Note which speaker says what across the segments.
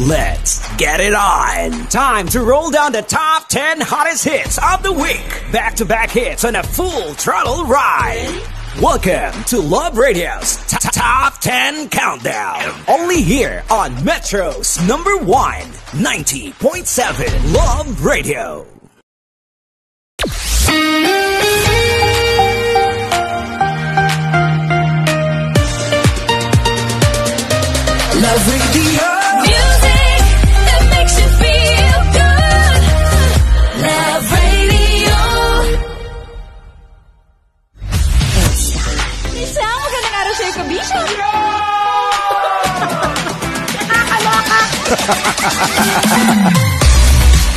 Speaker 1: Let's get it on! Time to roll down the top 10 hottest hits of the week. Back-to-back hits on a full throttle ride. Welcome to Love Radio's Top 10 Countdown. Only here on Metro's number 1, 90.7 Love Radio. Love Radio.
Speaker 2: Music that makes you feel good. Love Radio.
Speaker 3: Isa, magandang araw sa'yo, Kabisha. Nakakaloka.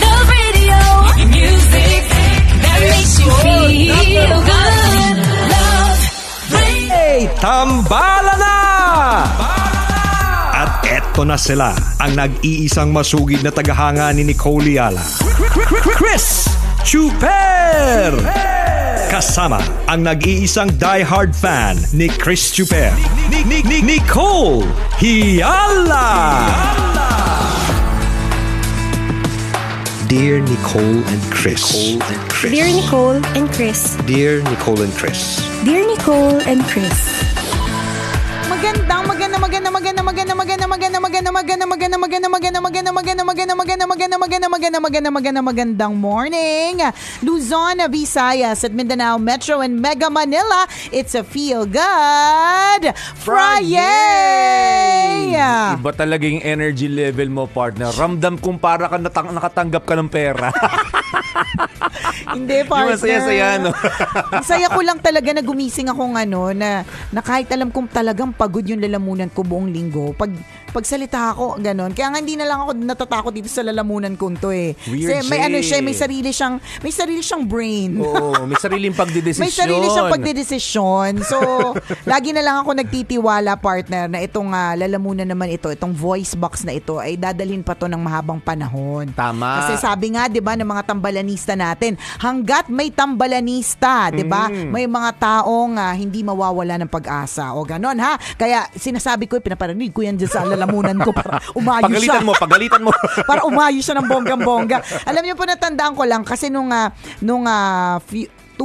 Speaker 2: Love Radio. Music that makes you feel good. Love Radio.
Speaker 4: Hey, tambala na! At eto na sila, ang nag-iisang masugid na tagahanga ni Nicole Yala. Chris Chuper! Kasama ang nag-iisang diehard fan ni Chris Chuper, Nicole Yala! Dear Nicole and Chris.
Speaker 5: Dear Nicole and Chris.
Speaker 4: Dear Nicole and Chris.
Speaker 5: Dear Nicole and Chris.
Speaker 3: Magandang morning, Luzon, Visayas at Mindanao Metro and Mega Manila. It's a Feel Good Friday.
Speaker 6: Iba talaga yung energy level mo, partner. Ramdam kung para ka nakatanggap ka ng pera.
Speaker 3: Hindi, partner.
Speaker 6: Yung masaya-saya, no?
Speaker 3: Saya ko lang talaga na gumising akong na kahit alam kong talagang pagod yung lalamunan ko buong linggo. Pagsalita ako, ganon. Kaya nga hindi na lang ako natatakot dito sa lalamunan ko to eh.
Speaker 6: Weird.
Speaker 3: Kasi may sarili siyang brain.
Speaker 6: Oo, may sariling pagdedesisyon.
Speaker 3: May sarili siyang pagdedesisyon. So, lagi na lang ako nagtitiwala, partner, na itong lalamunan naman ito, itong voice box na ito, ay dadalhin pa to ng mahabang panahon.
Speaker 6: Tama.
Speaker 3: Kasi sabi nga, di ba, ng mga tambalanista natin, hanggat may tambalanista, di ba, may mga taong hindi mawawala ng pag-asa. O ganon, ha? Kaya sinasabi ko, pinaparinig ko yan dyan sa lalamunan ko para umayo siya.
Speaker 6: Pagalitan mo.
Speaker 3: Para umayo siya ng bonggang-bongga. Alam niyo po, natandaan ko lang kasi nung 2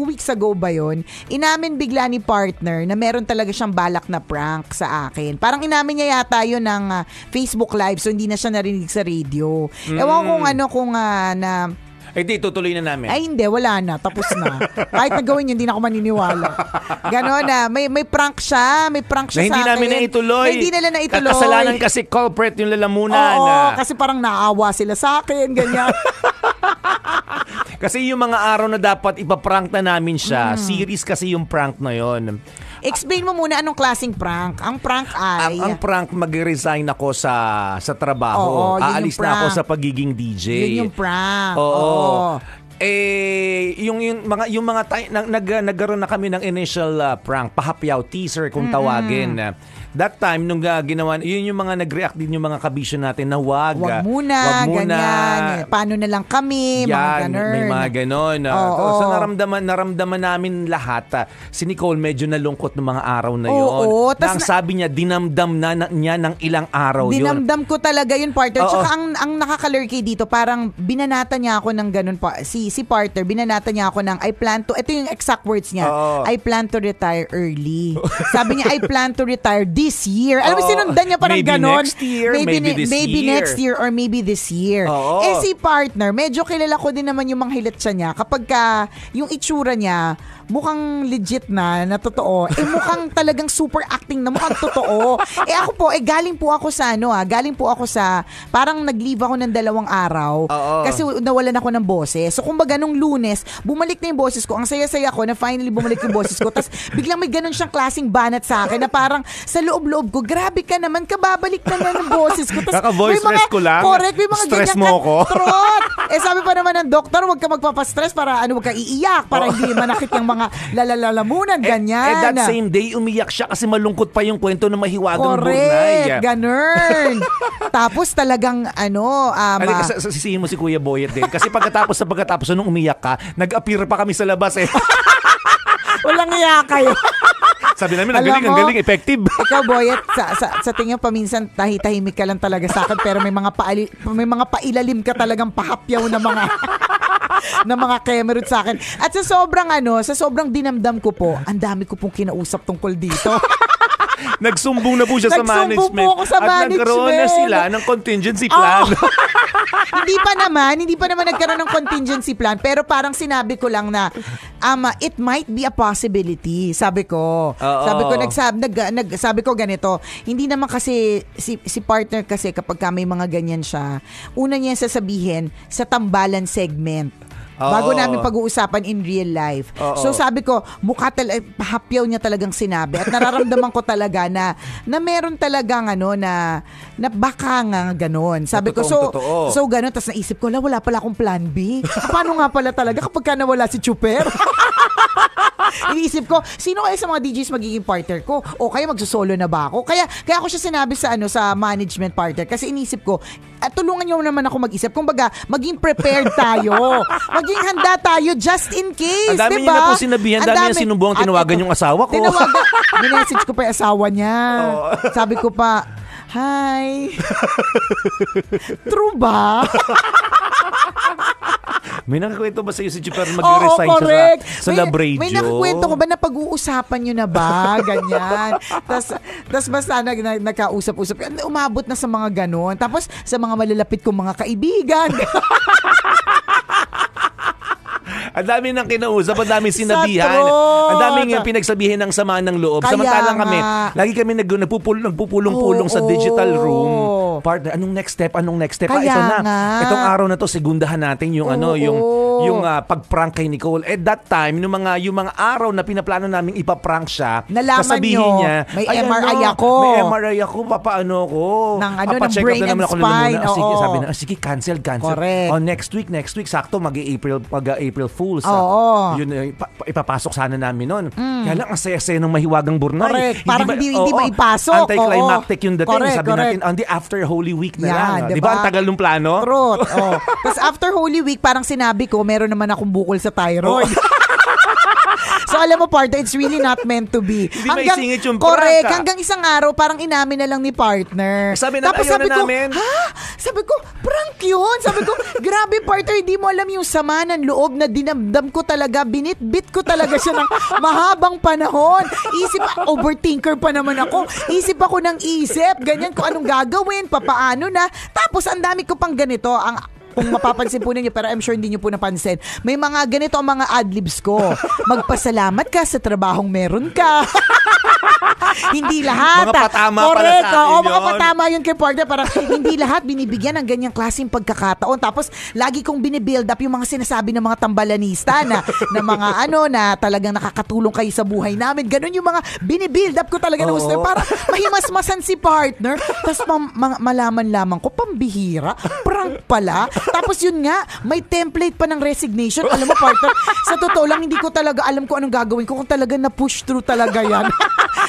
Speaker 3: weeks ago ba yun, inamin bigla ni partner na meron talaga siyang balak na prank sa akin. Parang inamin niya yata yun ng Facebook Live, so hindi na siya narinig sa radio. Ewan kung
Speaker 6: Eh di, tutuloy na namin.
Speaker 3: Ay hindi, wala na. Tapos na. Kahit nagawin yun, hindi na ako maniniwala. Ganon na. May prank siya. May prank siya
Speaker 6: na hindi
Speaker 3: sa akin.
Speaker 6: namin naituloy.
Speaker 3: Na hindi nila naituloy.
Speaker 6: Kasalanan kasi culprit yung lalamunan.
Speaker 3: Oo, kasi parang naawa sila sa akin. Ganyan.
Speaker 6: Kasi yung mga araw na dapat ipaprank na namin siya, series kasi yung prank na yon.
Speaker 3: Explain mo muna anong klaseng prank. Ang prank ay...
Speaker 6: Ang prank, mag-resign ako sa trabaho.
Speaker 3: Oo,
Speaker 6: aalis na ako sa pagiging DJ.
Speaker 3: Yun yung prank.
Speaker 6: Oo. Yung mga nagkaroon na kami ng initial prank, pahapyaw, teaser kung tawagin. That time, nung ginawa, yun yung mga nag-react din yung mga kabisyo natin na wag
Speaker 3: muna, ganyan. Paano na lang kami, mga ganon.
Speaker 6: May mga ganon. So naramdaman namin lahat. Si Nicole medyo nalungkot ng mga araw na yun.
Speaker 3: Oo.
Speaker 6: Ang sabi niya, dinamdam na niya ng ilang araw yun.
Speaker 3: Dinamdam ko talaga yun, partner. Tsaka ang nakakalurky dito, parang binanata niya ako ng ganon pa. Si partner, binanata niya ako ng ito yung exact words niya. I plan to retire early. Sabi niya, I plan to retire this year. Alam mo, sinundan niya parang ganon. Maybe next year or maybe this year. Si partner, medyo kilala ko din naman yung mga hilatsa niya. Kapag yung itsura niya, mukhang legit na totoo. Mukhang talagang super acting na mukhang totoo. Ako po, galing po ako sa parang nag-leave ako ng 2 araw. Kasi nawalan ako ng boses. So, kumbaga nung Lunes, bumalik na yung boses ko. Ang saya-saya ko na finally bumalik yung boses ko. Tapos biglang may ganun siyang klaseng banat sa akin na parang sa loob-loob ko, grabe ka naman, kababalik na ng boses ko.
Speaker 6: Kaka-voice stress ko lang.
Speaker 3: Correct, may mga
Speaker 6: stress mo ako.
Speaker 3: Trot! Sabi pa naman ng doktor, huwag ka magpapastress para wag ka iiyak, para hindi manakit yung mga lalalamunan, ganyan.
Speaker 6: That same day, umiyak siya kasi malungkot pa yung kwento ng mahiwagang burnay.
Speaker 3: Correct, ganun. Tapos talagang
Speaker 6: sisihin mo si Kuya Boyet din. Kasi pagkatapos nung umiyak ka, nag-appear pa kami sa labas eh.
Speaker 3: Walang iya kayo.
Speaker 6: Sabi namin, ang
Speaker 3: Alam mo,
Speaker 6: galing, effective.
Speaker 3: Ikaw, Boyet, sa tingin paminsan tahimik ka lang talaga sa akin, pero may mga pailalim ka talagang pahapyaw na mga na mga kemerut sa akin. At sa sobrang dinamdam ko po, ang dami ko pong kinausap tungkol dito.
Speaker 6: Nagsumbong na po siya sa management.
Speaker 3: Nagsumbong po ako sa
Speaker 6: at
Speaker 3: management.
Speaker 6: nagkaroon na sila ng contingency plan.
Speaker 3: Hindi pa naman nagkaroon ng contingency plan, pero parang sinabi ko lang na it might be a possibility, sabi ko. Sabi ko ganito, hindi naman kasi si partner kasi kapag may mga ganyan siya, una niya sasabihin sa tambalan segment. Bago namin pag-uusapan in real life. So sabi ko, pahapyaw niya talagang sinabi. At nararamdaman ko talaga na meron talagang na baka nga ganon. Sabi ko, so ganon. Tapos naisip ko, wala pala akong plan B. Paano nga pala talaga kapag ka nawala si Chuper? Iniisip ko, sino kaya sa mga DJs magiging partner ko? O kaya magsusolo na ba ako? Kaya ako siya sinabi sa management partner. Kasi iniisip ko, tulungan niyo naman ako mag-isip. Kumbaga, maging prepared tayo. Maging handa tayo just in case.
Speaker 6: Ang dami
Speaker 3: diba?
Speaker 6: niya na po sinabihan. Ang dami niya sinubuang tinawagan yung asawa ko.
Speaker 3: Minessage ko pa yung asawa niya. Sabi ko pa, hi. True ba?
Speaker 6: May nakakwento ba sa iyo si Chuper mag-resign siya sa Love Radio?
Speaker 3: May nakakwento ko ba na pag-uusapan nyo na ba? Ganyan. Tapos basta nagkausap-usap. Umabot na sa mga ganon. Tapos sa mga malalapit kong mga kaibigan.
Speaker 6: Ang dami nang kinausap, ang dami sinabihan, ang daming pinagsabihin ng samaan ng loob. Samantalang kami, lagi kami nagpupulong-pulong sa digital room. Partner, anong next step?
Speaker 3: Kaya
Speaker 6: ito na.
Speaker 3: nga.
Speaker 6: Itong araw na to, segundahan natin yung yung pag-prank kay Nicole. At that time, yung mga araw na pinaplano namin ipaprank siya,
Speaker 3: nalaman
Speaker 6: sasabihin niya,
Speaker 3: may MRI ako.
Speaker 6: May MRI ako, papaano ko?
Speaker 3: Ng brain and spine.
Speaker 6: Sige, sabi na, sige, cancel.
Speaker 3: Correct.
Speaker 6: Next week, sakto, mag-April Fools. Yun, ipapasok sana namin nun. Kaya lang, ang saya-saya ng mahiwagang burnay.
Speaker 3: Correct. Parang hindi maipasok.
Speaker 6: Anticlimactic yung dating.
Speaker 3: Correct,
Speaker 6: sabi natin, after Holy Week na lang.
Speaker 3: Diba?
Speaker 6: Di ba ang tagal ng plano?
Speaker 3: Truth. Tapos after Holy Week, parang sinabi ko, meron naman akong bukol sa thyroid. So alam mo, partner, it's really not meant to be.
Speaker 6: Hindi maisingit yung prank.
Speaker 3: Correct. Hanggang isang araw, parang inamin na lang ni partner.
Speaker 6: Sabi na, ayaw na namin.
Speaker 3: Sabi ko, prank yun. Sabi ko, grabe partner, hindi mo alam yung sama ng loob na dinamdam ko talaga. Binitbit ko talaga siya ng mahabang panahon. Overthinker pa naman ako. Isip ako ng isip. Ganyan kung anong gagawin, papaano na. Tapos ang dami ko pang ganito. Kung mapapansin po ninyo, pero I'm sure hindi nyo po napansin, may mga ganito ang mga adlibs ko. Magpasalamat ka sa trabahong meron ka. Hindi lahat.
Speaker 6: Mga patama pala
Speaker 3: correct,
Speaker 6: sa akin yun.
Speaker 3: mga patama yun kay partner. Parang hindi lahat binibigyan ng ganyang klaseng pagkakataon. Tapos lagi kong binibuild up yung mga sinasabi ng mga tambalanista na mga na talagang nakakatulong kayo sa buhay namin. Ganun yung mga binibuild up ko talaga ng gusto. Para mahimasmasan si partner. Tapos malaman lamang ko, pambihira. Prank pala. Tapos yun nga, may template pa ng resignation. Alam mo, partner, sa totoo lang, hindi ko talaga alam kung anong gagawin ko kung talaga na-push through talaga yan.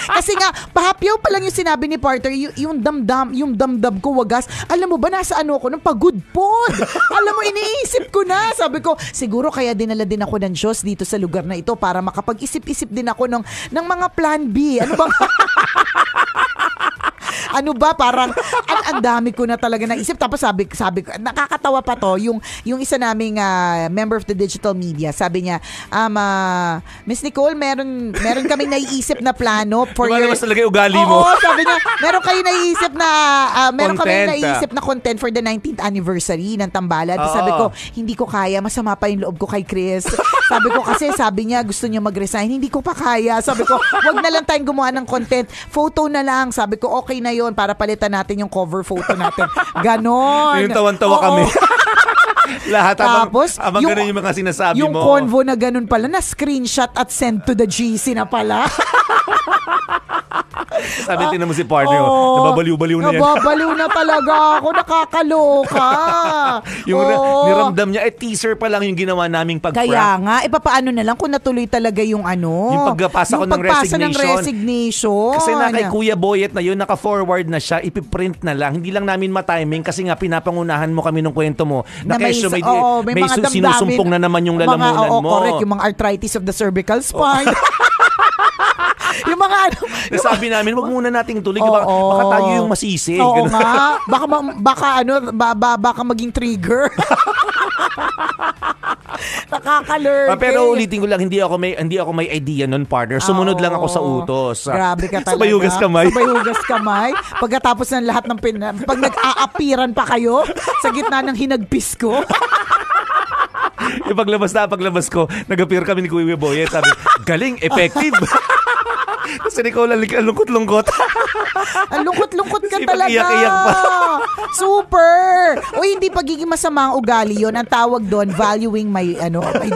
Speaker 3: Kasi nga, pahapyaw pa lang yung sinabi ni partner, yung damdam ko wagas. Alam mo ba, nasa ako ng pagudpod. Alam mo, iniisip ko na. Sabi ko, siguro kaya dinala din ako ng Diyos dito sa lugar na ito para makapag-isip-isip din ako ng mga plan B. Ano bang... Ano ba, parang ang dami ko na talaga naisip. Tapos sabi ko, nakakatawa pa to, yung isa naming member of the digital media, sabi niya, Miss Nicole, meron kaming naiisip na plano for your...
Speaker 6: Mas talaga ugali mo.
Speaker 3: Oo, sabi niya, meron kayo naiisip na
Speaker 6: Content,
Speaker 3: naiisip na content for the 19th anniversary ng Tambalan. Sabi ko, hindi ko kaya, masama pa yung loob ko kay Chris. Sabi ko kasi, sabi niya, gusto niya mag-resign, hindi ko pa kaya. Sabi ko, wag na lang tayong gumawa ng content, photo na lang. Sabi ko, okay na yun para palitan natin yung cover photo natin. Ganon.
Speaker 6: Yung tawan-tawa kami. Lahat
Speaker 3: tapos,
Speaker 6: abang ganun yung mga sinasabi
Speaker 3: yung
Speaker 6: mo.
Speaker 3: Yung convo na ganun pala, na screenshot at send to the GC na pala.
Speaker 6: Sabi din naman si partner, nababaliw-baliw na yan.
Speaker 3: Nababaliw na talaga ako, nakakaloka.
Speaker 6: Yung niramdam niya, teaser pa lang yung ginawa naming pag-prank.
Speaker 3: Kaya nga, papaano na lang kung natuloy talaga yung
Speaker 6: yung pagpasa ko ng resignation. Kasi na kay Kuya Boyet na yun, naka-forward na siya, ipiprint na lang. Hindi lang namin matiming kasi nga pinapangunahan mo kami ng kwento mo. Na kesyo may sinusumpong na naman yung lalamunan mo.
Speaker 3: Correct, yung mga arthritis of the cervical spine. Yung mga
Speaker 6: Sabi namin, wag muna nating tuloy. Baka tayo yung masisi.
Speaker 3: Oo nga. Baka maging trigger. Nakakalurky.
Speaker 6: Pero ulitin ko lang, hindi ako may idea nun, partner. Sumunod lang ako sa utos.
Speaker 3: Grabe ka talaga.
Speaker 6: Sabayugas
Speaker 3: kamay. Pagkatapos ng lahat ng pag nag-aapiran pa kayo sa gitna ng hinagpis ko.
Speaker 6: Yung paglabas ko, nag-appear kami ni Kuya Boyet. Sabi, galing, effective. Kasi ikaw lang lungkot-lungkot.
Speaker 3: Ang lungkot-lungkot ka
Speaker 6: kasi
Speaker 3: talaga.
Speaker 6: Iyak-iyak pa.
Speaker 3: Super. O hindi pagiging masama ang ugali yun. Ang tawag doon, valuing my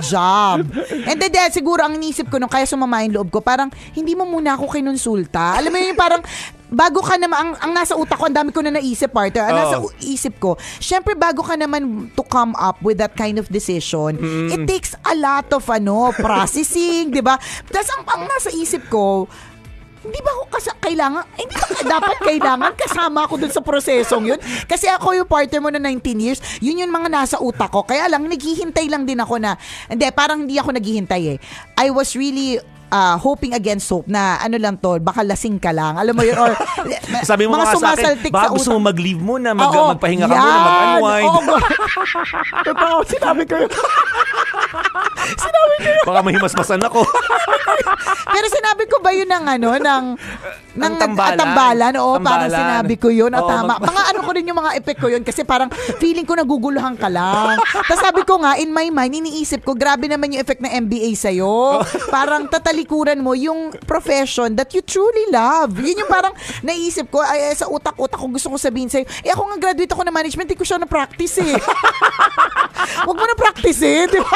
Speaker 3: job. And then siguro ang inisip ko nung kaya sumama yung loob ko, parang hindi mo muna ako kinonsulta. Alam mo yun, parang bago ka naman, ang nasa utak ko, ang dami ko na naisip, partner. Ang nasa isip ko, syempre bago ka naman to come up with that kind of decision, it takes a lot of processing, di ba? Tapos ang nasa isip ko, hindi ba ako dapat kailangan kasama ako dun sa prosesong yun? Kasi ako yung partner mo na 19 years, yun yung mga nasa utak ko. Kaya lang, naghihintay lang din ako na, parang hindi ako naghihintay eh. I was really hoping against hope na lang to, baka lasing ka lang. Alam mo yun, or
Speaker 6: sabi mo mga sa akin, baka gusto mo mag-leave muna, magpahinga ka muna, mag-unwind.
Speaker 3: Totoo, sinabi ko yun.
Speaker 6: Baka mahimasmasan ako.
Speaker 3: Pero sinabi ko ba yun ng tambalan? Oo, parang sinabi ko yun. Tama. Mga ko rin yung mga effect ko yun kasi parang feeling ko naguguluhan ka lang. Tapos sabi ko nga, in my mind, iniisip ko, grabe naman yung effect ng MBA sa'yo. Parang tatalikuran mo yung profession that you truly love. Yun yung parang naisip ko, sa utak-utak ko gusto ko sabihin sa'yo, ako nga graduate ako na management, hindi ko siya na-practice eh. Huwag mo na-practice eh. Diba?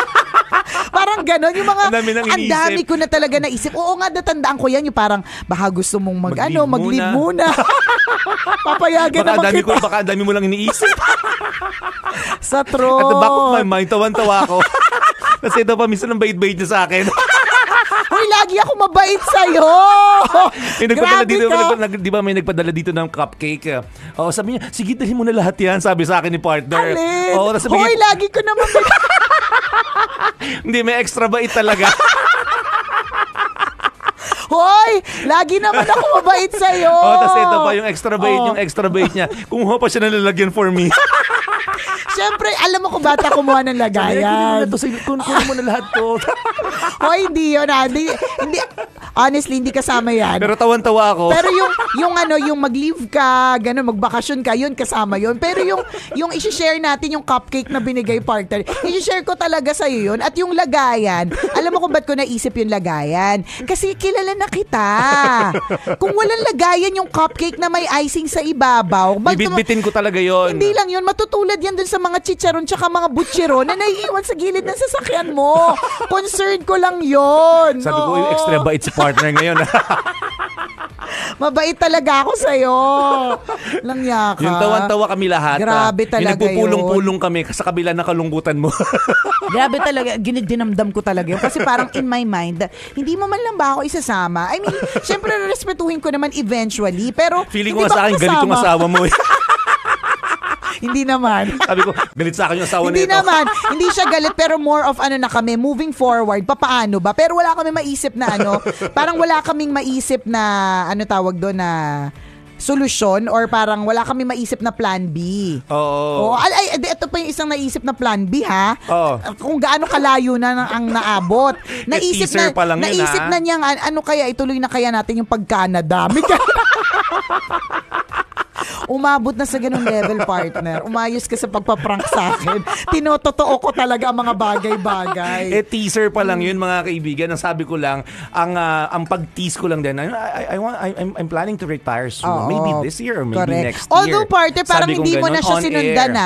Speaker 3: Parang ganon, yung mga, ang dami ko na talaga naisip. Oo nga, natandaan ko yan, yung parang, baka gusto mong mag-leave muna. Papayagan naman kita.
Speaker 6: Baka ang dami mo lang iniisip.
Speaker 3: Sa throat.
Speaker 6: At the back of my mind, tawan-tawa ako. Kasi ito pa, minsan ang bait-bait niya sa akin.
Speaker 3: Hoy, lagi ako mabait sa'yo. Grabe ka.
Speaker 6: Di ba may nagpadala dito ng cupcake? Sabi niya, sige, dalhin mo na lahat yan, sabi sa akin ni partner.
Speaker 3: Alin? Hoy, lagi ko naman.
Speaker 6: Hindi, may extra bait talaga.
Speaker 3: Hoy, lagi naman ako mabait sa'yo.
Speaker 6: Tapos ito pa, yung extra bait niya. Kumuha pa siya ng lalagyan for me.
Speaker 3: Siyempre, alam mo kung bata kumuha ng lagayan.
Speaker 6: Kunin mo na lahat to.
Speaker 3: Hoy, hindi yun. Hindi, honestly, hindi kasama yan.
Speaker 6: Pero tawan-tawa ako.
Speaker 3: Pero yung mag-leave ka, ganun, magbakasyon ka, yun kasama yun. Pero yung i-share natin yung cupcake na binigay partner, i-share ko talaga sa'yo yun. At yung lagayan, alam mo kung ba't ko naisip yung lagayan? Kasi kilala na kita. Kung walang lagayan yung cupcake na may icing sa ibabaw,
Speaker 6: bibitbitin ko talaga yun.
Speaker 3: Hindi lang yun, matutulad yan dun sa mga chicharon tsaka mga butchero na naiiwan sa gilid ng sasakyan mo. Concern ko lang yun.
Speaker 6: Sabi ko, yung extra bait si partner ngayon.
Speaker 3: Mabait talaga ako sa'yo. Langya ka.
Speaker 6: Yung tawan-tawa kami lahat.
Speaker 3: Grabe talaga
Speaker 6: yung nagpupulong-pulong kami sa kabila ng kalungkutan mo.
Speaker 3: Grabe talaga. Dinamdam ko talaga yun. Kasi parang in my mind, hindi mo man lang ba ako isasama? I mean, syempre respetuhin ko naman eventually. Pero
Speaker 6: feeling ko nga sa akin, galit yung asawa mo.
Speaker 3: Hindi naman.
Speaker 6: Sabi ko, galit sa akin yung asawa nito.
Speaker 3: Hindi naman. Hindi siya galit, pero more of na kami, moving forward, papaano ba? Pero wala kami maisip na parang wala kaming maisip na, tawag doon na, solusyon or parang wala kami maisip na plan B.
Speaker 6: Oo.
Speaker 3: Ito pa yung isang naisip na plan B, ha?
Speaker 6: Oo.
Speaker 3: Kung gaano kalayo na ang naabot. Naisip na niyang, kaya, ituloy na kaya natin yung pag-Canada. Umabot na sa ganung level, partner. Umayos ka sa pagpaprank sa akin. Tinototoo ko talaga ang mga bagay-bagay.
Speaker 6: Teaser pa lang yun, mga kaibigan. Ang sabi ko lang, ang pag-tease ko lang din, I'm planning to retire soon. Maybe this year or maybe next year.
Speaker 3: Although, partner, parang hindi mo na siya sinundan,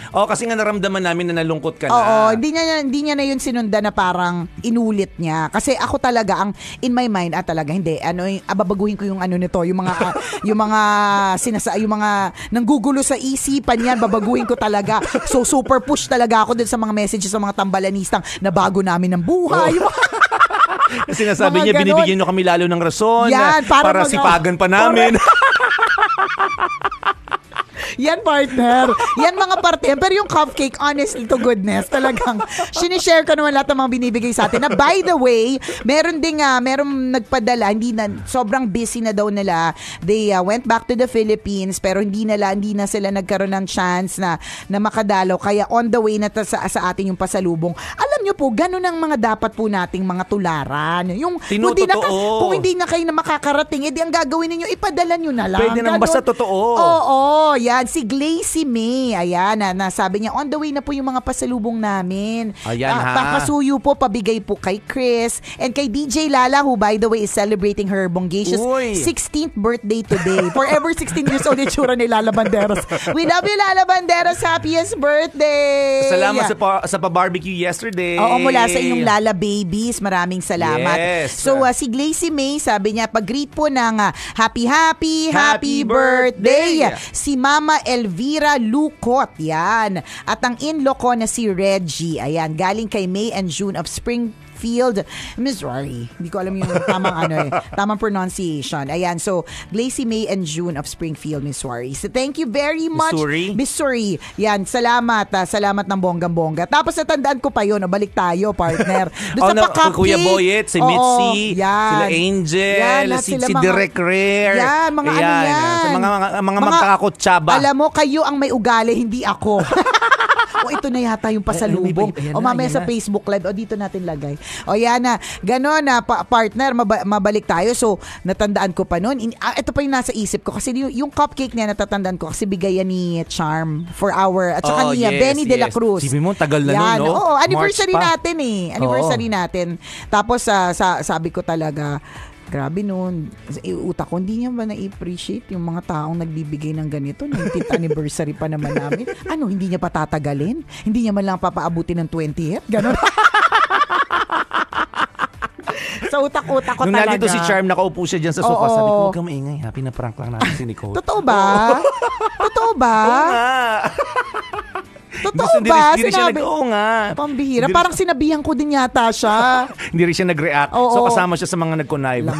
Speaker 6: kasi nga naramdaman namin na nalungkot ka na.
Speaker 3: Oo, hindi niya na yun sinundan na parang inulit niya. Kasi ako talaga, ang in my mind, talaga, hindi, babaguhin ko yung nito, yung mga nanggugulo sa isipan yan, babaguhin ko talaga. So, super push talaga ako din sa mga messages sa mga tambalanistang na bago namin ng buhay.
Speaker 6: Kasi nasabi niya, binibigyan nyo kami lalo ng rason
Speaker 3: yan,
Speaker 6: para sipagan pa namin.
Speaker 3: Yan, partner. Yan mga parte. Pero yung cupcake, honestly to goodness, talagang sinishare ko naman lahat ng mga binibigay sa atin. Na by the way, meron nagpadala, sobrang busy na daw nila. They went back to the Philippines, pero hindi na sila nagkaroon ng chance na makadalaw. Kaya on the way na sa atin yung pasalubong. Alam nyo po, ganun ang mga dapat po nating mga tularan. Yung kung hindi na kayo na makakarating, edi ang gagawin ninyo, ipadala nyo na lang.
Speaker 6: Pwede nang basta totoo.
Speaker 3: Oo, yan. Si Glacy May, ayan, nasabi niya, on the way na po yung mga pasalubong namin.
Speaker 6: Ayan
Speaker 3: Pakasuyo po, pabigay po kay Chris and kay DJ Lala, who by the way is celebrating her bongacious 16th birthday today. Forever 16 years old yung tsura ni Lala Banderas. We love you, Lala Banderas. Happiest birthday!
Speaker 6: Salamat sa pa-barbecue yesterday.
Speaker 3: Oo, mula sa inyong Lala Babies. Maraming salamat.
Speaker 6: Yes.
Speaker 3: So, si Glacy May, sabi niya, pag-greet po ng happy birthday si Mama Elvira Lucot. Yan. At ang in-law ko na si Reggie. Ayan, galing kay May and June of Springfield, Missouri. Hindi ko alam yung tamang pronunciation. Ayan, so Glacy May and June of Springfield, Missouri. So thank you very much. Missouri. Yan, salamat. Salamat ng bonggang-bongga. Tapos natandaan ko pa yun. Balik tayo, partner. Doon sa pa-cupcake.
Speaker 6: Kuya Boyet, si Mitzi, sila Angel, si Direk Rare.
Speaker 3: Yan, mga ano yan.
Speaker 6: Mga magkakakutsaba.
Speaker 3: Alam mo, kayo ang may ugali, hindi ako. O ito na yata yung pasalubong. O mamaya sa Facebook Live. O dito natin lagay. O yan na. Ganon na, partner, mabalik tayo. So, natandaan ko pa noon. Ito pa yung nasa isip ko. Kasi yung cupcake niya natatandaan ko kasi bigayan ni Charm for our, at saka ni Benny de la Cruz.
Speaker 6: Sabi mo, tagal na nun, no?
Speaker 3: Oo, anniversary natin eh. Anniversary natin. Tapos, sabi ko talaga, grabe nun. Utak ko, hindi niya ba na-appreciate yung mga taong nagbibigay ng ganito? 19th anniversary pa naman namin. Ano, hindi niya pa tatagalin? Hindi niya man lang papaabutin ng 20th? Ganon. Sa utak-utak ko
Speaker 6: talaga. Nung nandito si Charm, nakaupo siya dyan sa sofa. Sabi ko, huwag kang maingay. Pinaprank lang natin si Nicole.
Speaker 3: Totoo ba? Totoo ba?
Speaker 6: Oo nga.
Speaker 3: Totoo ba? Sinabi?
Speaker 6: Oo nga.
Speaker 3: Pambihira. Parang sinabihan ko din yata siya.
Speaker 6: Hindi rin siya nag-react. So kasama siya sa mga nag-connive.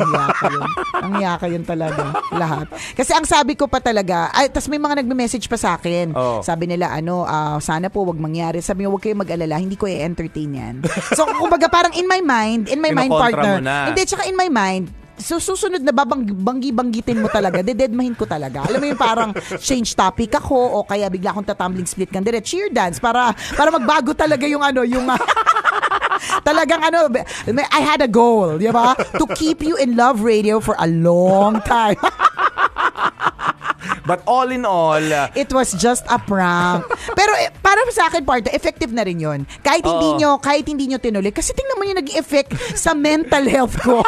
Speaker 3: Ang yaka yun talaga. Lahat. Kasi ang sabi ko pa talaga, tas may mga nagme-message pa sa akin. Sabi nila, sana po wag mangyari. Sabi niya, wag kayo mag-alala. Hindi ko i-entertain yan. So kumbaga parang in my mind partner. Hindi, tsaka in my mind, so susunod na banggitin mo talaga, dededmahin ko talaga. Alam mo yung parang change topic ako o kaya bigla akong tatumbling split kang dire, cheer dance para magbago talaga yung talagang I had a goal, di ba? To keep you in Love Radio for a long time.
Speaker 6: But all in all,
Speaker 3: it was just a prank. Pero para sa akin, partner, effective na rin yun. Kahit hindi nyo tinuloy. Kasi tingnan mo yung nag-effect sa mental health ko.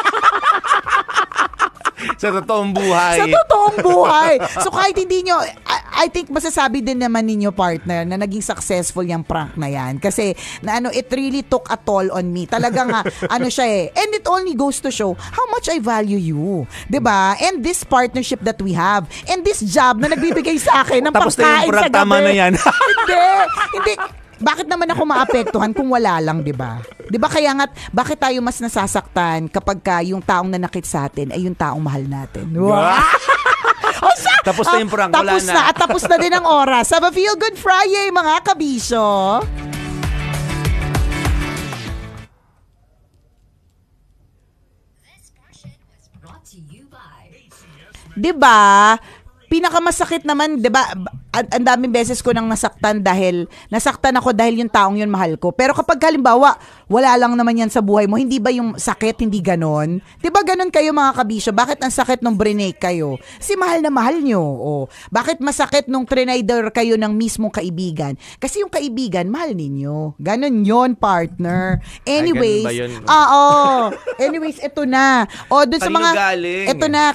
Speaker 6: Sa totoong buhay. So kahit hindi nyo, I think masasabi din naman ninyo, partner, na naging successful yung prank na yan. Kasi it really took a toll on me. Talagang siya eh. And it only goes to show how much I value you. 'Di ba? And this partnership that we have. And this job na nagbibigay sa akin ng tapos
Speaker 3: pagkain sa gabi.
Speaker 6: Tama na yan.
Speaker 3: Hindi. Bakit naman ako maapektuhan kung wala lang, 'di ba? 'Di ba kaya nga bakit tayo mas nasasaktan kapag yung taong nanakit sa atin ay yung taong mahal natin? Wow.
Speaker 6: Tapos na yung prank, wala na.
Speaker 3: At tapos na din ang oras. Have a Feel Good Friday, mga kabisyo. Diba? Pinakamasakit naman, 'di ba? Ang daming beses ko nang nasaktan ako dahil yung taong yun mahal ko. Pero kapag halimbawa, wala lang naman yan sa buhay mo, hindi ba yung sakit, hindi ganon? 'Di ba ganon kayo, mga kabisyo? Bakit ang sakit nung brinake kayo? Kasi mahal na mahal nyo. Bakit masakit nung trinaider kayo ng mismong kaibigan? Kasi yung kaibigan, mahal ninyo. Ganon yon, partner. Anyways, anyways, ito na. Dun sa mga, ito na,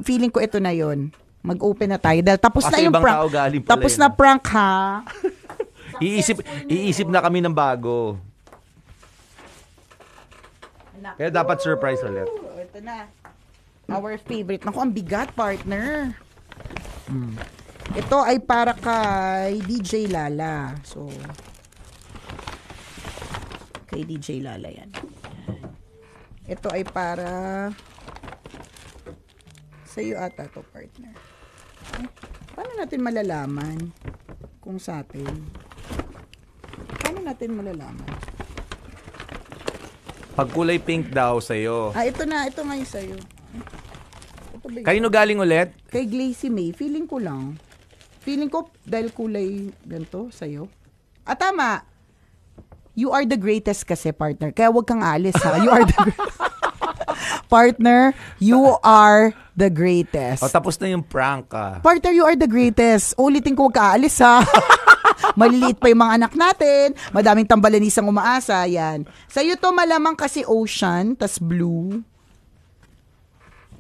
Speaker 3: feeling ko ito na yon. Mag-open na tayo dahil tapos kasi na yung prank. Tapos na prank, ha?
Speaker 6: Iisip na kami ng bago. Kaya dapat surprise ulit.
Speaker 3: Ito na. Our favorite. Naku, ang bigat, partner. Ito ay para kay DJ Lala. So, kay DJ Lala yan. Ito ay para sa'yo ata to, partner. Paano natin malalaman kung sa atin? Paano natin malalaman?
Speaker 6: Pag kulay pink daw sa'yo.
Speaker 3: Ito na. Ito nga yung sa'yo.
Speaker 6: Kanino galing ulit?
Speaker 3: Kay Glacy May. Feeling ko lang. Feeling ko dahil kulay ganito sa'yo. Tama. You are the greatest kasi, partner. Kaya wag kang alis, ha? You are the partner, you are the greatest.
Speaker 6: Tapos na yung prank,
Speaker 3: Partner, you are the greatest. Ulitin ko, wag ka alis, ha? Maliliit pa yung mga anak natin. Madaming tambalanisang umaasa. Yan. Sa'yo to malamang kasi ocean, tas blue.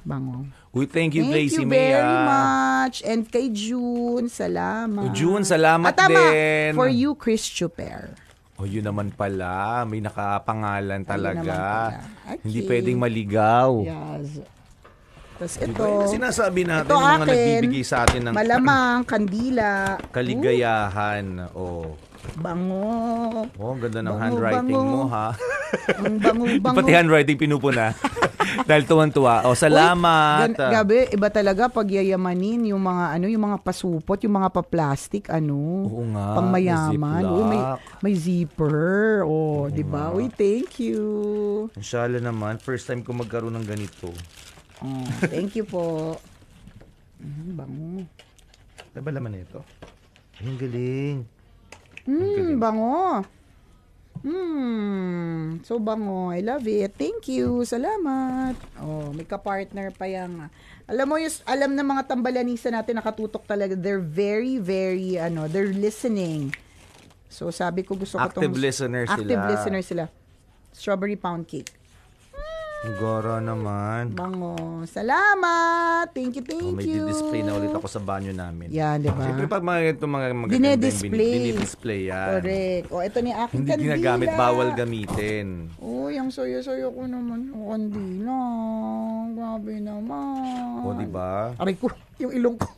Speaker 3: Bango.
Speaker 6: Uy, thank you, Glacy May.
Speaker 3: Thank you very much. And kay June, salamat.
Speaker 6: June, salamat din.
Speaker 3: For you, Chris Chuper.
Speaker 6: Yun naman pala. May nakapangalan talaga.
Speaker 3: Okay.
Speaker 6: Hindi pwedeng maligaw.
Speaker 3: Yes. Tapos ito.
Speaker 6: Diba yung sinasabi natin
Speaker 3: ito
Speaker 6: ng mga
Speaker 3: akin,
Speaker 6: nagbibigay sa atin ng
Speaker 3: malamang, kandila.
Speaker 6: Kaligayahan.
Speaker 3: Bango.
Speaker 6: Ang ganda ng handwriting mo, ha?
Speaker 3: Ang bango.
Speaker 6: Pati handwriting pinupuna. Dahil tuwan-tuwa. Salamat.
Speaker 3: Gabi, iba talaga pag yayamanin yung mga yung mga pasupot, yung mga pa-plastic,
Speaker 6: Oo nga.
Speaker 3: pangmayaman. May zipper. Di ba? Uy, thank you.
Speaker 6: Inshallah naman, first time ko magkaroon ng ganito.
Speaker 3: Thank you po. Bango.
Speaker 6: Ano ba laman ito? Ang galing.
Speaker 3: Bango. So bango. I love it. Thank you. Salamat. May ka-partner pa yang. Alam mo, alam ng mga tambalanisa natin nakatutok talaga. They're very, very, they're listening. So sabi ko gusto ko
Speaker 6: active listener
Speaker 3: sila. Strawberry pound cake.
Speaker 6: Gora naman.
Speaker 3: Bango. Salamat. Thank you.
Speaker 6: May display na ulit ako sa banyo namin.
Speaker 3: Yan, di ba?
Speaker 6: Siyempre pag mga dinidisplay yan.
Speaker 3: Correct. Ito ni aking
Speaker 6: hindi
Speaker 3: kandila.
Speaker 6: ginagamit, bawal gamitin.
Speaker 3: Yung soyo-soyo ko naman. Kandila. Grabe naman.
Speaker 6: Di ba?
Speaker 3: Aray ko, yung ilong ko.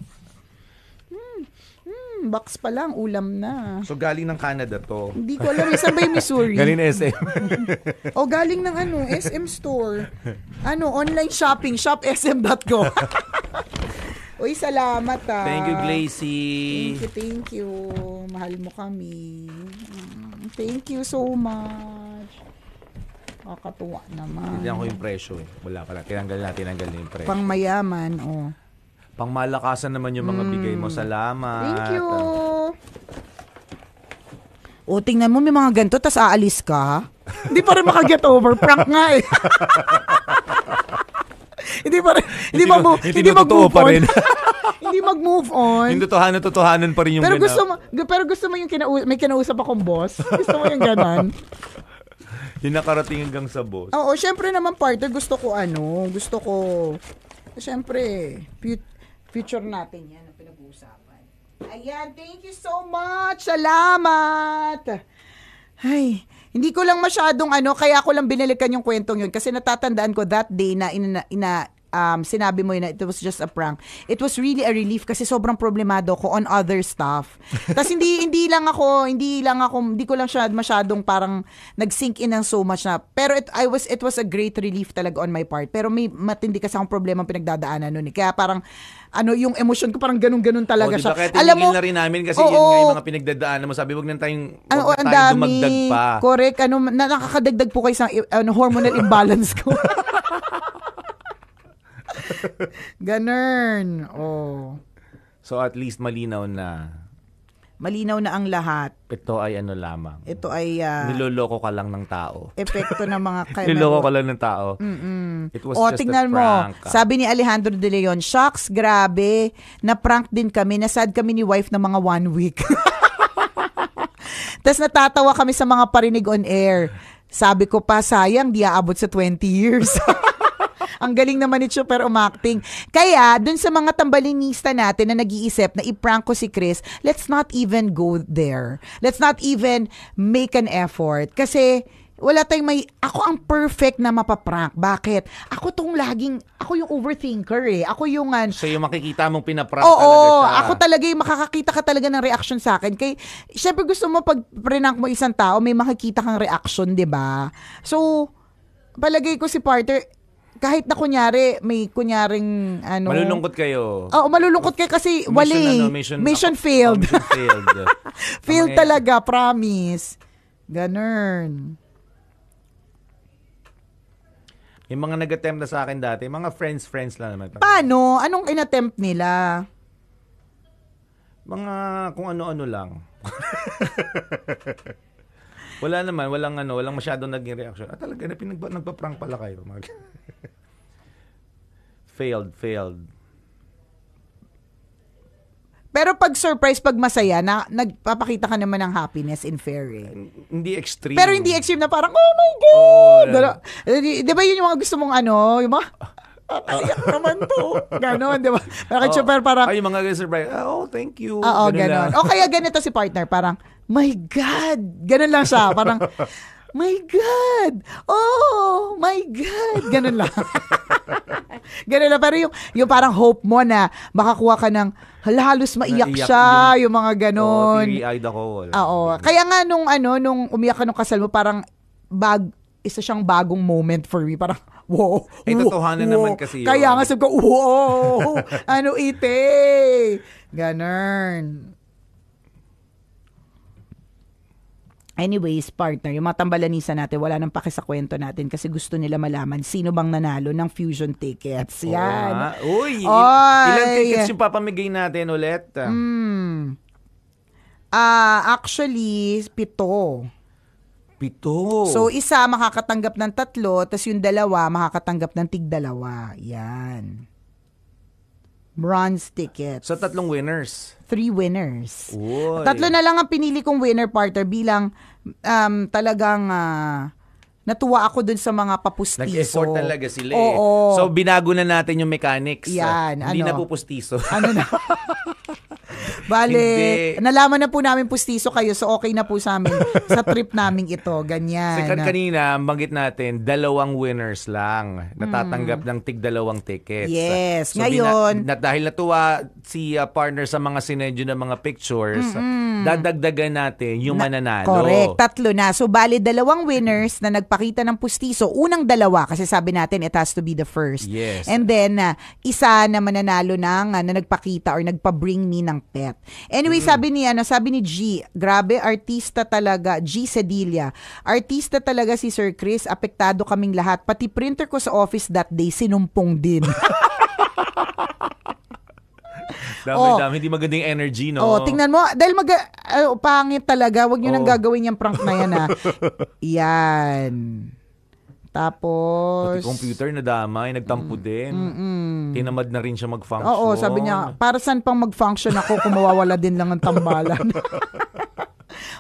Speaker 3: Box pa lang, ulam na.
Speaker 6: So galing ng Canada to.
Speaker 3: Hindi ko alam, saan ba yung Missouri?
Speaker 6: Galing na SM.
Speaker 3: Galing ng SM store. Online shopping, shopsm.co. Uy, salamat
Speaker 6: Thank you, Glacy.
Speaker 3: Thank you. Mahal mo kami. Thank you so much. Kakatuwa naman.
Speaker 6: Hindi ako yung presyo. Wala pala. Tinanggal yung presyo.
Speaker 3: Pangmayaman,
Speaker 6: Pangmalakasan naman yung mga bigay mo. Salamat.
Speaker 3: Thank you. Tingnan mo, may mga ganito, tas aalis ka. Hindi pa rin makaget over. Prank nga eh. Hindi mag-move on. Hindi mag-move on.
Speaker 6: Yung totohanan pa rin yung
Speaker 3: pero gusto mo yung may kinausap akong boss. Gusto mo yung ganon.
Speaker 6: Yung nakarating hanggang sa boss.
Speaker 3: Oo, syempre naman partner, gusto ko syempre, future natin yan ang pinag-uusapan. Ayan, thank you so much. Salamat. Ay, hindi ko lang masyadong kaya ko lang binalikan yung kwentong yun kasi natatandaan ko that day na sinabi mo yun na it was just a prank. It was really a relief kasi sobrang problemado ko on other stuff. Tapos hindi ko lang siya masyadong parang nag-sink in ng so much na. Pero it was a great relief talaga on my part. Pero may matindi kasi akong problema pinagdadaanan nun. Kaya parang yung emotion ko parang ganun-ganun talaga siya.
Speaker 6: Kaya tinigil na rin namin kasi yun nga yung mga pinagdadaanan mo. Sabi, wag na tayong dumagdag pa.
Speaker 3: Correct. Nakakadagdag po kayo sa hormonal imbalance ko. Ganun.
Speaker 6: So at least malinaw na.
Speaker 3: Malinaw na ang lahat.
Speaker 6: Ito ay lamang.
Speaker 3: Ito ay
Speaker 6: niloloko ka lang ng tao.
Speaker 3: Epekto ng mga
Speaker 6: niloloko ka lang ng tao. It was just a prank.
Speaker 3: Sabi ni Alejandro De Leon, "Shucks, grabe. Na-prank din kami. Nasad kami ni wife ng mga 1 week." Tapos natatawa kami sa mga parinig on air. Sabi ko pa, sayang, di aabot sa 20 years. Ang galing naman ni Chuper umacting. Kaya, dun sa mga tambalinista natin na nag-iisip na i-prank ko si Chris, let's not even go there. Let's not even make an effort. Kasi, wala tayong ako ang perfect na mapaprank. Bakit? Ako yung overthinker eh. Ako yung
Speaker 6: So yung makikita mong pinaprank talaga siya.
Speaker 3: Ako talaga yung makakakita ka talaga ng reaction sa akin. Kaya, syempre gusto mo pag prank mo isang tao, may makikita kang reaction, di ba? So, palagay ko si partner, kahit na may kunyaring
Speaker 6: malulungkot kayo.
Speaker 3: Oo, malulungkot kayo kasi mission failed.
Speaker 6: Mission failed.
Speaker 3: Failed talaga, promise. Ganun.
Speaker 6: Yung mga nag-attempt na sa akin dati, mga friends lang naman.
Speaker 3: Paano? Anong in-attempt nila?
Speaker 6: Mga kung ano-ano lang. Wala naman, walang masyadong naging reaction. Talaga na nagpa-prank pala kayo. Failed.
Speaker 3: Pero pag surprise, pag masaya, nagpapakita ka naman ng happiness in fair.
Speaker 6: Hindi extreme.
Speaker 3: Pero hindi extreme na parang, oh my God! Di ba yun yung mga gusto mong yung mga, iyak naman to. Ganon, di ba? Parang,
Speaker 6: yung mga surprise, thank you.
Speaker 3: Oo, ganon. O kaya ganito si partner, parang, my God! Ganon lang siya. Parang, my God! Oh, my God! Ganon lang. Ganon lang. Pero yung parang hope mo na makakuha ka ng halos maiyak siya, yung mga ganon.
Speaker 6: Teary-eyed ako.
Speaker 3: Oo. Kaya nga nung umiyak ka nung kasal mo, parang isa siyang bagong moment for me. Parang, wow.
Speaker 6: Totohanan naman kasi yun.
Speaker 3: Kaya nga sabi ko, wow. Ite? Ganon. Anyways, partner, yung mga tambalanisa natin, wala nang paki sa kwento natin kasi gusto nila malaman sino bang nanalo ng Fusion tickets. Yan.
Speaker 6: Uy! Ilang tickets yung papamigay natin ulit?
Speaker 3: Actually, 7. So, isa makakatanggap ng 3, tas yung 2 makakatanggap ng tig-2. Yan. Bronze tickets.
Speaker 6: So, 3 winners?
Speaker 3: 3 winners.
Speaker 6: Uy.
Speaker 3: 3 na lang ang pinili kong winner, partner, bilang talagang natuwa ako dun sa mga papustiso.
Speaker 6: Nag-effort talaga sila.
Speaker 3: Oo.
Speaker 6: So, binago na natin yung mechanics.
Speaker 3: Yan.
Speaker 6: Hindi na pupustiso.
Speaker 3: Na? Bale, nalaman na po namin pustiso kayo, so okay na po sa amin sa trip naming ito. Ganyan.
Speaker 6: Kasi kanina, banggit natin, 2 winners lang natatanggap ng tig-2 tickets.
Speaker 3: Yes.
Speaker 6: So,
Speaker 3: ngayon,
Speaker 6: dahil natuwa si partner sa mga sinedyo ng mga pictures, dadagdagan natin yung mananalo.
Speaker 3: Correct. 3 na. So, bale, 2 winners na nagpakita ng pustiso. Unang 2, kasi sabi natin, it has to be the first.
Speaker 6: Yes.
Speaker 3: And then, isa na mananalo na nagpakita or nagpa-bring me ng pet. Anyway, sabi ni G, grabe, artista talaga, G Cedilla. Artista talaga si Sir Chris, apektado kaming lahat. Pati printer ko sa office that day, sinumpong din.
Speaker 6: Dami, hindi magandang energy, no?
Speaker 3: Tingnan mo, dahil pangit talaga, wag nyo nang gagawin yung prank na yan, ha. Yan. Tapos,
Speaker 6: pati computer na damay, nagtampo din. Tinamad na rin siya mag-function.
Speaker 3: Oo, sabi niya, para saan pang mag-function ako kung mawawala din lang ang tambalan.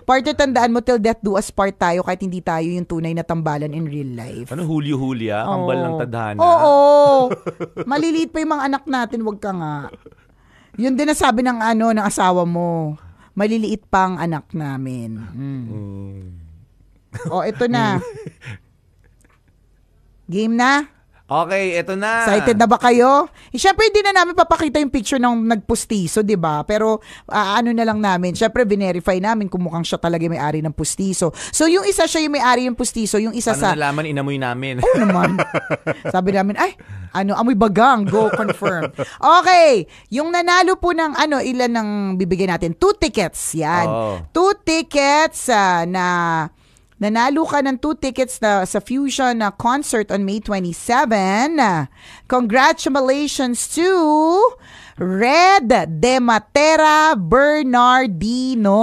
Speaker 3: Partner, tandaan mo, till death do us part tayo kahit hindi tayo yung tunay na tambalan in real life.
Speaker 6: Ano, Hulyo-Hulya? Kambal ng tadhana?
Speaker 3: Oo. Maliliit pa yung mga anak natin, wag ka nga. Yun din na sabi ng asawa mo. Maliliit pang anak namin. Ito na. Game na?
Speaker 6: Okay, eto na.
Speaker 3: Excited na ba kayo? Siyempre, hindi na namin papakita yung picture ng nagpustiso, di ba? Pero, na lang namin. Siyempre, binerify namin kung mukhang siya talaga yung may-ari ng pustiso. So, yung isa siya yung may-ari ng pustiso, yung isa
Speaker 6: sa... Ano nalaman, inamoy namin.
Speaker 3: Oo naman. Sabi namin, amoy bagang, go confirm. Okay, yung nanalo po ng, ilan ng bibigyan natin? 2 tickets, yan. 2 tickets na... Nanalo ka ng 2 tickets sa Fusion concert on May 27. Congratulations to Red De Matera Bernardino.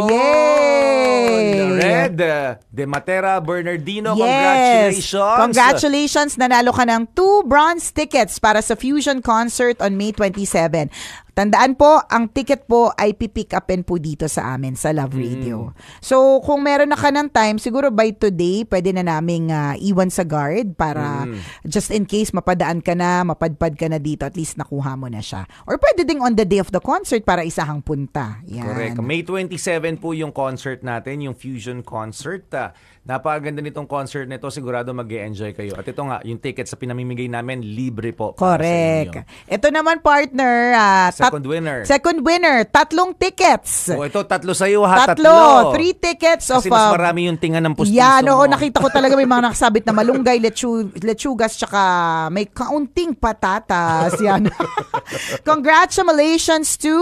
Speaker 3: Yay!
Speaker 6: Red De Matera Bernardino,
Speaker 3: yes.
Speaker 6: Congratulations!
Speaker 3: Congratulations! Nanalo ka ng 2 bronze tickets para sa Fusion concert on May 27. Tandaan po, ang ticket po ay pipick upin po dito sa amin sa Love Radio. So, kung meron na ka ng time, siguro by today, pwede na naming iwan sa guard para just in case mapadaan ka na, mapadpad ka na dito, at least nakuha mo na siya. Or pwede ding on the day of the concert para isahang punta. Yan.
Speaker 6: Correct. May 27 po yung concert natin, yung Fusion concert. Napakaganda nitong concert nito, sigurado mag-e-enjoy kayo. At ito nga, yung tickets sa pinamimigay namin, libre po.
Speaker 3: Correct. Ito naman, partner,
Speaker 6: Second winner.
Speaker 3: 3 tickets.
Speaker 6: Ito, 3 sa'yo ha.
Speaker 3: 3 tickets
Speaker 6: Kasi mas marami yung tinga ng pustiso
Speaker 3: yan,
Speaker 6: mo.
Speaker 3: Nakita ko talaga may mga nakasabit na malunggay, lechugas, tsaka may kaunting patatas. Yan. Congratulations to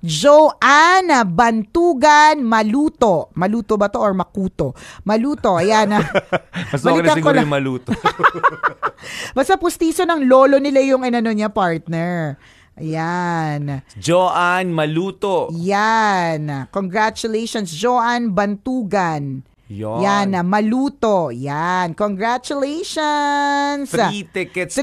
Speaker 3: Joanna Bantugan Maluto. Maluto ba to or Makuto? Maluto, ayan.
Speaker 6: Mas okay na siguro yung maluto.
Speaker 3: Basta pustiso ng lolo nila yung niya, partner. Ayan.
Speaker 6: Joanne Maluto.
Speaker 3: Yan. Congratulations, Joanne Bantugan. Yan, Maluto. Yan. Congratulations.
Speaker 6: 3 tickets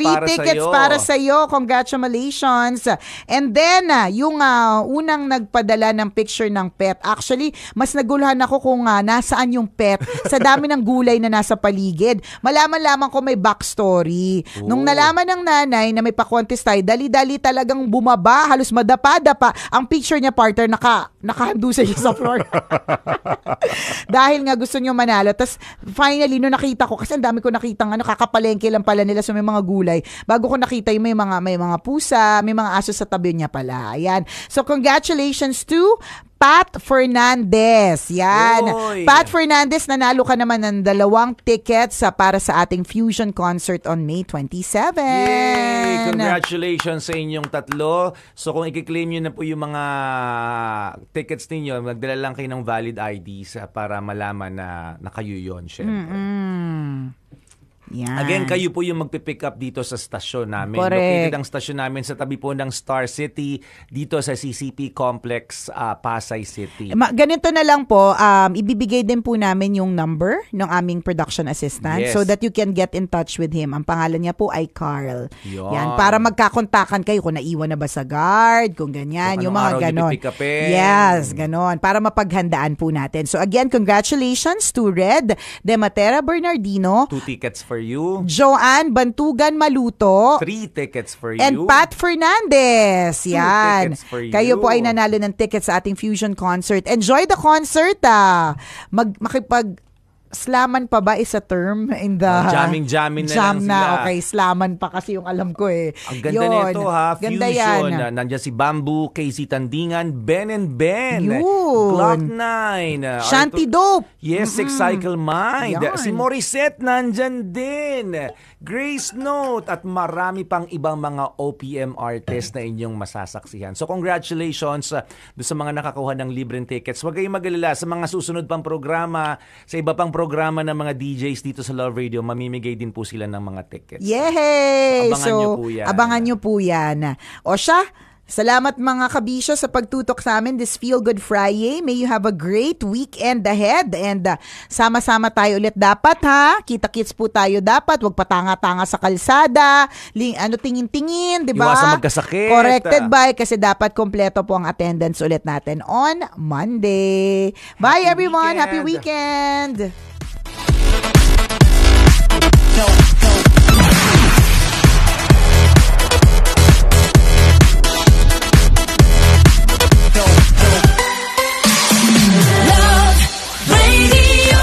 Speaker 3: para sa'yo. Congratulations. And then, yung unang nagpadala ng picture ng pet. Actually, mas naguluhan ako kung nasaan yung pet sa dami ng gulay na nasa paligid. Malaman-laman ko may backstory. Nung nalaman ng nanay na may pa-contest tayo, dali-dali talagang bumaba, halos madapa-dapa. Ang picture niya, partner, nakahando siya sa floor. Dahil nga gusto nyo manalo. Tapos, finally, nung nakita ko, kasi ang dami ko nakita kakapalengke lang pala nila sa may mga gulay. Bago ko nakita yung may mga pusa, may mga aso sa tabi niya pala. Ayan. So, congratulations to Pat Fernandez. Yan.
Speaker 6: Oy.
Speaker 3: Pat Fernandez, nanalo ka naman ng 2 tickets para sa ating Fusion concert on May 27.
Speaker 6: Yay! Congratulations sa inyong 3. So kung i-claim nyo na po yung mga tickets ninyo, magdala lang kayo ng valid IDs para malaman na kayo yun, syempre.
Speaker 3: Yan.
Speaker 6: Again, kayo po yung magpipick up dito sa stasyon namin.
Speaker 3: Correct.
Speaker 6: Located ang stasyon namin sa tabi po ng Star City, dito sa CCP Complex, Pasay City.
Speaker 3: Ganito na lang po, ibibigay din po namin yung number ng aming production assistant so that you can get in touch with him. Ang pangalan niya po ay Carl. Yan, para magkakontakan kayo kung naiwan na ba sa guard, kung ganyan, yung mga ganon. Yes, ganon. Para mapaghandaan po natin. So again, congratulations to Red Dematera Bernardino.
Speaker 6: 2 tickets for you.
Speaker 3: Joanne Bantugan Maluto.
Speaker 6: 3 tickets for you.
Speaker 3: And Pat Fernandez.
Speaker 6: 2
Speaker 3: Yan.
Speaker 6: tickets for you.
Speaker 3: Kayo po ay nanalo ng tickets sa ating Fusion concert. Enjoy the concert. Slaman pa ba is a term in the
Speaker 6: jamming
Speaker 3: jam
Speaker 6: na lang sila.
Speaker 3: Okay, slaman pa kasi yung alam ko eh.
Speaker 6: Ang ganda nito ha,
Speaker 3: ganda
Speaker 6: Fusion.
Speaker 3: Yan.
Speaker 6: Nandiyan si Bamboo, Casey Tandingan, Ben and Ben,
Speaker 3: Yun.
Speaker 6: Glock 9,
Speaker 3: Shanty Dope.
Speaker 6: Yes, Six Cycle Mind.
Speaker 3: Yan.
Speaker 6: Si Morissette nandyan din. Grace Note at marami pang ibang mga OPM artists na inyong masasaksihan. So congratulations doon sa mga nakakuha ng libreng tickets. Huwag kayong mag-alala sa mga susunod pang programa, sa iba pang programa ng mga DJs dito sa Love Radio, mamimigay din po sila ng mga tickets.
Speaker 3: Yay!
Speaker 6: Abangan nyo po yan.
Speaker 3: Abangan nyo po yan. O siya, salamat mga kabisyo sa pagtutok sa amin this Feel Good Friday. May you have a great weekend ahead and sama-sama tayo ulit dapat ha. Kita-kits po tayo dapat. Huwag patanga-tanga sa kalsada. Tingin-tingin, di ba?
Speaker 6: Iwasan magkasakit.
Speaker 3: Corrected by kasi dapat kompleto po ang attendance ulit natin on Monday. Bye everyone. Happy weekend.
Speaker 2: Love Radio.